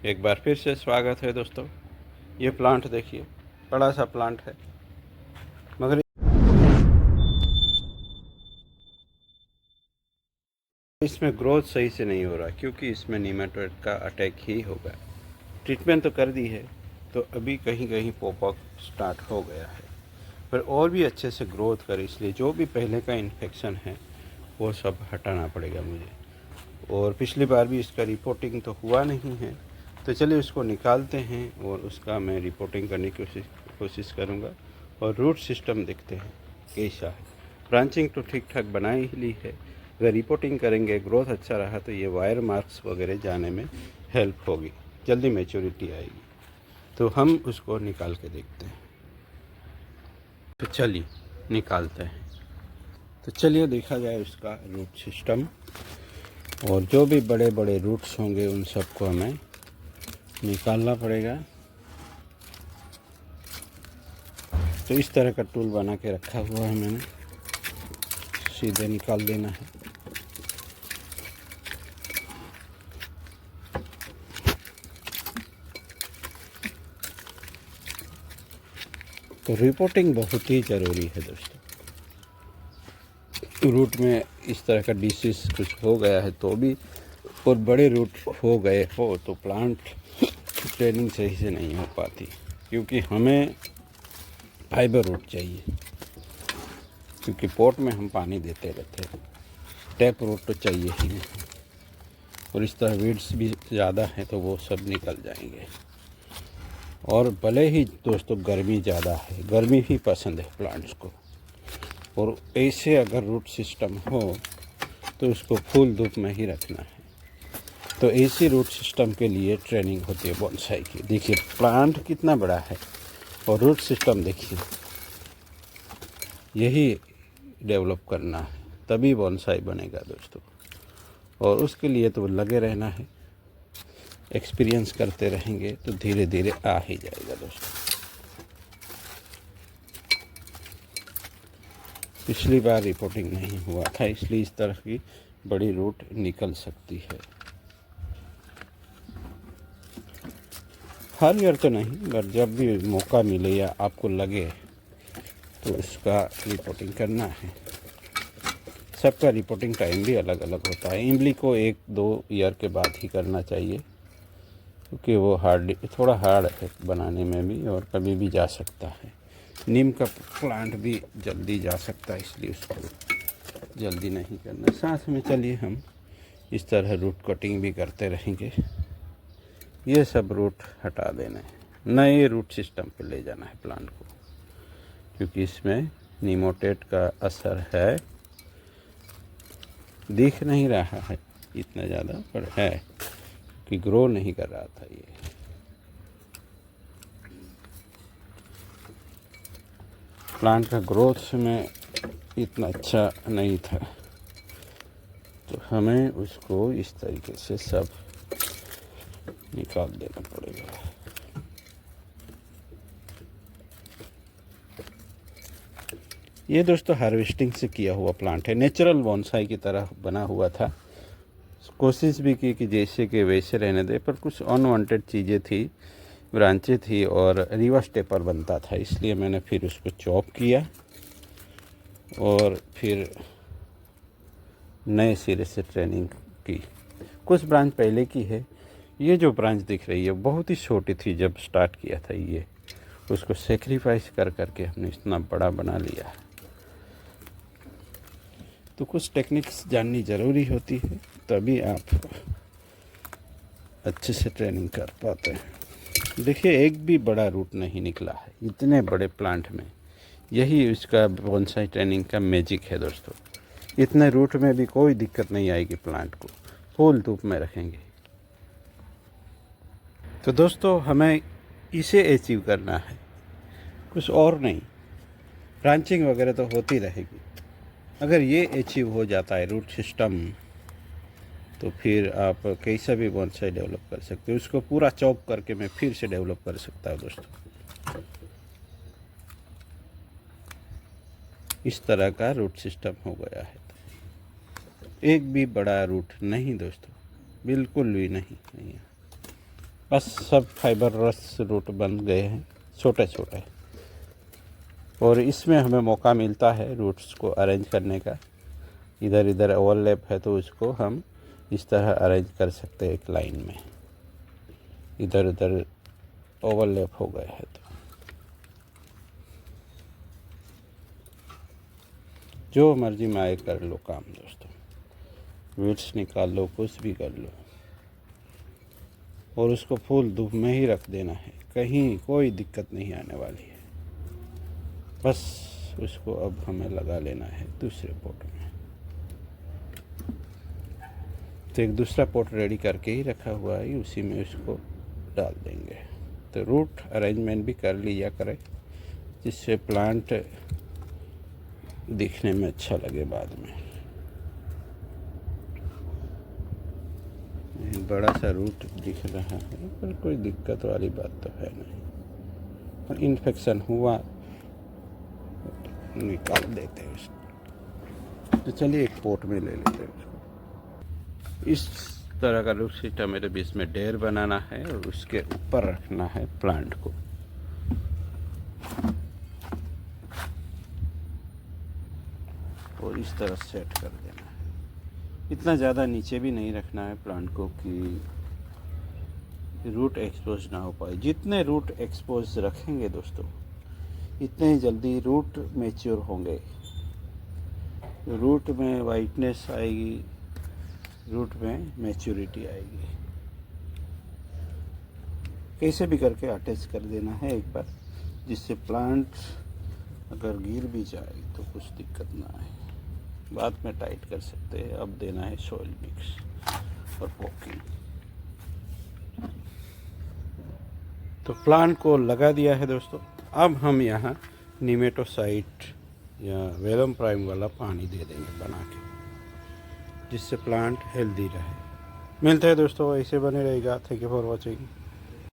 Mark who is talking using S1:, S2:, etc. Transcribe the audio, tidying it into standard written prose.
S1: एक बार फिर से स्वागत है दोस्तों। ये प्लांट देखिए, बड़ा सा प्लांट है, मगर इसमें ग्रोथ सही से नहीं हो रहा क्योंकि इसमें नीमाटोड का अटैक ही होगा। ट्रीटमेंट तो कर दी है, तो अभी कहीं कहीं पॉपअप स्टार्ट हो गया है, पर और भी अच्छे से ग्रोथ करे, इसलिए जो भी पहले का इन्फेक्शन है वो सब हटाना पड़ेगा मुझे। और पिछली बार भी इसका रिपोर्टिंग तो हुआ नहीं है, तो चलिए उसको निकालते हैं और उसका मैं रिपोर्टिंग करने की कोशिश करूँगा और रूट सिस्टम देखते हैं कैसा है। ब्रांचिंग तो ठीक ठाक बना ही ली है, अगर रिपोर्टिंग करेंगे, ग्रोथ अच्छा रहा तो ये वायर मार्क्स वगैरह जाने में हेल्प होगी, जल्दी मैच्योरिटी आएगी। तो हम उसको निकाल के देखते हैं। तो चलिए निकालते हैं। तो चलिए देखा जाए उसका रूट सिस्टम, और जो भी बड़े बड़े रूट्स होंगे उन सबको हमें निकालना पड़ेगा। तो इस तरह का टूल बना के रखा हुआ है मैंने, सीधे निकाल देना है। तो रिपोर्टिंग बहुत ही ज़रूरी है दोस्तों। रूट में इस तरह का डिसीज कुछ हो गया है तो भी, और बड़े रूट हो गए हो तो प्लांट ट्रेनिंग सही से नहीं हो पाती, क्योंकि हमें फाइबर रूट चाहिए, क्योंकि पॉट में हम पानी देते रहते हैं, टैप रूट तो चाहिए ही नहीं। और इस तरह वीड्स भी ज़्यादा हैं तो वो सब निकल जाएंगे। और भले ही दोस्तों गर्मी ज़्यादा है, गर्मी ही पसंद है प्लांट्स को, और ऐसे अगर रूट सिस्टम हो तो उसको फुल धूप में ही रखना है। तो ऐसी रूट सिस्टम के लिए ट्रेनिंग होती है बोनसाई की। देखिए प्लांट कितना बड़ा है और रूट सिस्टम देखिए, यही डेवलप करना है, तभी बोनसाई बनेगा दोस्तों। और उसके लिए तो लगे रहना है, एक्सपीरियंस करते रहेंगे तो धीरे धीरे आ ही जाएगा दोस्तों। पिछली बार रिपोर्टिंग नहीं हुआ था, इसलिए इस तरह की बड़ी रूट निकल सकती है। हर ईयर तो नहीं, पर जब भी मौका मिले या आपको लगे तो उसका रिपोर्टिंग करना है। सबका रिपोर्टिंग टाइम भी अलग अलग होता है। इमली को 1-2 ईयर के बाद ही करना चाहिए, क्योंकि वो थोड़ा हार्ड है बनाने में भी, और कभी भी जा सकता है। नीम का प्लांट भी जल्दी जा सकता है, इसलिए उसको जल्दी नहीं करना। साथ में चलिए हम इस तरह रूट कटिंग भी करते रहेंगे। ये सब रूट हटा देना है, नए रूट सिस्टम पे ले जाना है प्लांट को, क्योंकि इसमें नीमोटेड का असर है। दिख नहीं रहा है इतना ज़्यादा, पर है कि ग्रो नहीं कर रहा था ये। प्लांट का ग्रोथ में इतना अच्छा नहीं था, तो हमें उसको इस तरीके से सब निकाल देना पड़ेगा। ये दोस्तों हार्वेस्टिंग से किया हुआ प्लांट है, नेचुरल बोनसाई की तरह बना हुआ था। कोशिश भी की कि जैसे कि वैसे रहने दे, पर कुछ अनवांटेड चीज़ें थी, ब्रांचें थी और रिवर्स टेपर बनता था, इसलिए मैंने फिर उसको चॉप किया और फिर नए सिरे से ट्रेनिंग की। कुछ ब्रांच पहले की है। ये जो ब्रांच दिख रही है बहुत ही छोटी थी जब स्टार्ट किया था, ये उसको सेक्रीफाइस कर करके हमने इतना बड़ा बना लिया। तो कुछ टेक्निक्स जाननी ज़रूरी होती है, तभी आप अच्छे से ट्रेनिंग कर पाते हैं। देखिए एक भी बड़ा रूट नहीं निकला है इतने बड़े प्लांट में। यही इसका बोनसाई ट्रेनिंग का मैजिक है दोस्तों। इतने रूट में भी कोई दिक्कत नहीं आएगी, प्लांट को फुल धूप में रखेंगे। तो दोस्तों हमें इसे अचीव करना है, कुछ और नहीं। ब्रांचिंग वगैरह तो होती रहेगी। अगर ये अचीव हो जाता है रूट सिस्टम, तो फिर आप कैसा भी बोनसाई डेवलप कर सकते हो। उसको पूरा चॉप करके मैं फिर से डेवलप कर सकता हूँ दोस्तों। इस तरह का रूट सिस्टम हो गया है। एक भी बड़ा रूट नहीं दोस्तों, बिल्कुल भी नहीं। बस सब फाइबरस रूट बन गए हैं छोटे छोटे, और इसमें हमें मौका मिलता है रूट्स को अरेंज करने का। इधर इधर ओवरलैप है तो उसको हम इस तरह अरेंज कर सकते हैं एक लाइन में। इधर उधर ओवरलैप हो गए हैं तो जो मर्जी में आए कर लो काम दोस्तों, वीड्स निकाल लो, कुछ भी कर लो, और उसको फुल धूप में ही रख देना है, कहीं कोई दिक्कत नहीं आने वाली है। बस उसको अब हमें लगा लेना है दूसरे पॉट में। तो एक दूसरा पॉट रेडी करके ही रखा हुआ है, उसी में उसको डाल देंगे। तो रूट अरेंजमेंट भी कर लिया करें, जिससे प्लांट दिखने में अच्छा लगे बाद में। बड़ा सा रूट दिख रहा है पर कोई दिक्कत वाली बात तो है नहीं, और इन्फेक्शन हुआ निकाल देते हैं उसको। तो चलिए एक पोट में ले लेते हैं उसको। इस तरह का रूट सिस्टम मेरे बीच में ढेर बनाना है और उसके ऊपर रखना है प्लांट को। और इस तरह सेट कर देना है। इतना ज़्यादा नीचे भी नहीं रखना है प्लांट को कि रूट एक्सपोज ना हो पाए। जितने रूट एक्सपोज रखेंगे दोस्तों, इतने ही जल्दी रूट मैच्योर होंगे, रूट में वाइटनेस आएगी, रूट में मैच्योरिटी आएगी। कैसे भी करके अटैच कर देना है एक बार, जिससे प्लांट अगर गिर भी जाए तो कुछ दिक्कत ना आए। बाद में टाइट कर सकते हैं। अब देना है सॉइल मिक्स और पोकिंग। तो प्लांट को लगा दिया है दोस्तों। अब हम यहाँ निमेटोसाइट या वेलम प्राइम वाला पानी दे देंगे बना के, जिससे प्लांट हेल्दी रहे। मिलते हैं दोस्तों, ऐसे बने रहेगा। Thank you for watching.